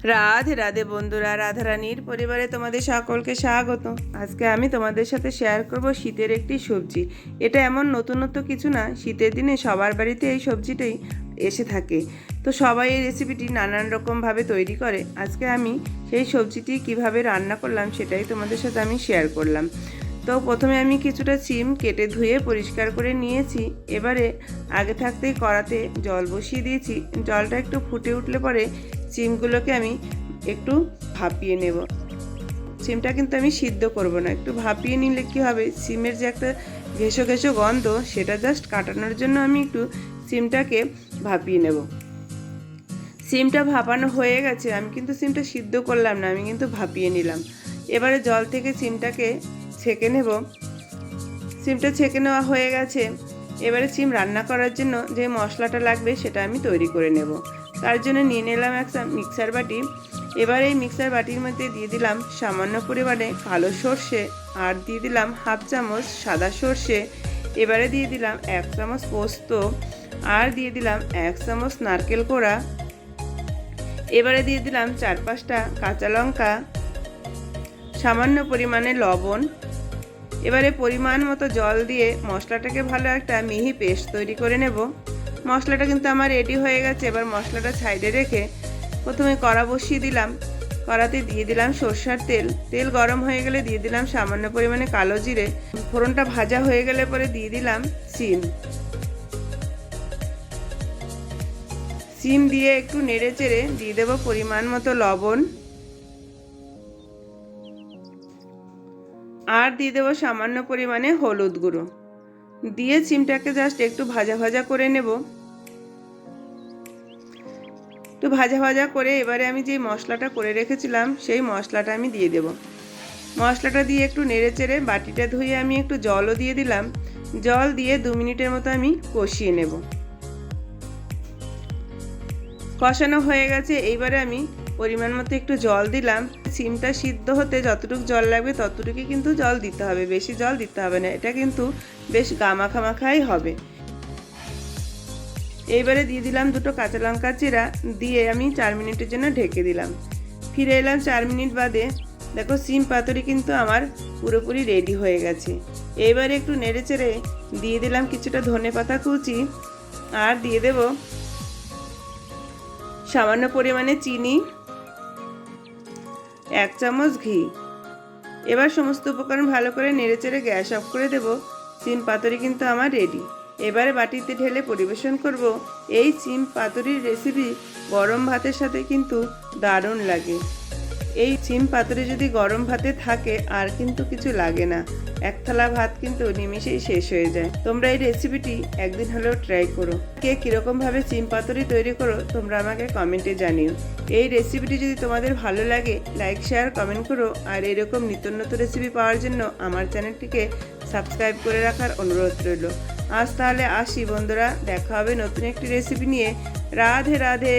রাধে রাধে বন্ধুরা, রাধারানীর পরিবারে তোমাদের সকলকে স্বাগত। আজকে আমি তোমাদের সাথে শেয়ার করব শীতের একটি সবজি। এটা এমন নতুনত্ব কিছু না, শীতের দিনে সবার বাড়িতে এই সবজিটাই এসে থাকে। তো সবাই এই রেসিপিটি নানান রকমভাবে তৈরি করে। আজকে আমি সেই সবজিটি কিভাবে রান্না করলাম সেটাই তোমাদের সাথে আমি শেয়ার করলাম। তো প্রথমে আমি কিছুটা সিম কেটে ধুয়ে পরিষ্কার করে নিয়েছি। এবারে আগে থাকতেই কড়াতে জল বসিয়ে দিয়েছি। জলটা একটু ফুটে উঠলে পরে সিমগুলোকে আমি একটু ভাপিয়ে নেব। সিমটা কিন্তু আমি সিদ্ধ করব না, একটু ভাপিয়ে নিলে কি হবে, সিমের যে একটা ঘেঁষো ঘেঁষো গন্ধ সেটা জাস্ট কাটানোর জন্য আমি একটু সিমটাকে ভাপিয়ে নেব। সিমটা ভাপানো হয়ে গেছে, আমি কিন্তু সিমটা সিদ্ধ করলাম না, আমি কিন্তু ভাপিয়ে নিলাম। এবারে জল থেকে সিমটাকে ছেঁকে নেব। সিমটা ছেঁকে নেওয়া হয়ে গেছে। এবারে সিম রান্না করার জন্য যে মশলাটা লাগবে সেটা আমি তৈরি করে নেব। তার জন্য নিয়ে নিলাম একটা মিক্সার বাটি। এবার এই মিক্সার বাটির মধ্যে দিয়ে দিলাম সামান্য পরিমাণে কালো সর্ষে, আর দিয়ে দিলাম হাফ চামচ সাদা সর্ষে। এবারে দিয়ে দিলাম 1 চামচ পোস্ত, আর দিয়ে দিলাম 1 চামচ নারকেল কোড়া। এবারে দিয়ে দিলাম 4-5টা কাঁচা লঙ্কা, সামান্য পরিমাণে লবণ। এবারে পরিমাণ মতো জল দিয়ে মশলাটাকে ভালো একটা মিহি পেস্ট তৈরি করে নেব। মশলাটা কিন্তু আমার রেডি হয়ে গেছে। এবার মশলাটা সাইডে রেখে প্রথমে কড়া বসিয়ে দিলাম। কড়াতে দিয়ে দিলাম সরষের তেল। তেল গরম হয়ে গেলে দিয়ে দিলাম সামান্য পরিমাণে কালো জিরে। ফোড়নটা ভাজা হয়ে গেলে পরে দিয়ে দিলাম সিম দিয়ে একটু নেড়ে চেড়ে দিয়ে দেবো পরিমাণ মতো লবণ, আর দিয়ে দেবো সামান্য পরিমাণে হলুদ গুঁড়ো। দিয়ে সিমটাকে জাস্ট একটু ভাজা ভাজা করে নেব। একটু ভাজা ভাজা করে এবারে আমি যে মশলাটা করে রেখেছিলাম সেই মশলাটা আমি দিয়ে দেব। মশলাটা দিয়ে একটু নেড়ে চেড়ে বাটিটা ধুয়ে আমি একটু জলও দিয়ে দিলাম। জল দিয়ে 2 মিনিটের মতো আমি কষিয়ে নেব। কষানো হয়ে গেছে। এইবারে আমি পরিমাণ মতো একটু জল দিলাম। সিমটা সিদ্ধ হতে যতটুকু জল লাগবে ততটুকুই কিন্তু জল দিতে হবে, বেশি জল দিতে হবে না। এটা কিন্তু বেশ গামাখামাখাই হবে। এইবারে দিয়ে দিলাম 2টো কাঁচা লঙ্কা চিরা, দিয়ে আমি 4 মিনিটের জন্য ঢেকে দিলাম। ফিরে এলাম 4 মিনিট বাদে। দেখো সিম পাতুরি কিন্তু আমার পুরোপুরি রেডি হয়ে গেছে। এইবারে একটু নেড়ে চেড়ে দিয়ে দিলাম কিছুটা ধনেপাতা কুচি, আর দিয়ে দেব সামান্য পরিমাণে চিনি, 1 চামচ ঘি। এবার সমস্ত উপকরণ ভালো করে নেড়ে চেড়ে গ্যাস অফ করে দেব। সিম পাতুরি কিন্তু আমার রেডি। এবারে বাটিতে ঢেলে পরিবেশন করব। এই সিম পাতুরির রেসিপি গরম ভাতের সাথে কিন্তু দারুণ লাগে। এই সিম পাতুরি যদি গরম ভাতে থাকে আর কিন্তু কিছু লাগে না, 1 থালা ভাত কিন্তু নিমিষেই শেষ হয়ে যায়। তোমরা এই রেসিপিটি একদিন হলেও ট্রাই করো। কে কীরকমভাবে সিম পাতুরি তৈরি করো তোমরা আমাকে কমেন্টে জানিও। এই রেসিপিটি যদি তোমাদের ভালো লাগে লাইক শেয়ার কমেন্ট করো, আর এরকম নিত্য নতুন রেসিপি পাওয়ার জন্য আমার চ্যানেলটিকে সাবস্ক্রাইব করে রাখার অনুরোধ রইল। আজ তাহলে আসি বন্ধুরা, দেখা হবে নতুন একটি রেসিপি নিয়ে। রাধে রাধে।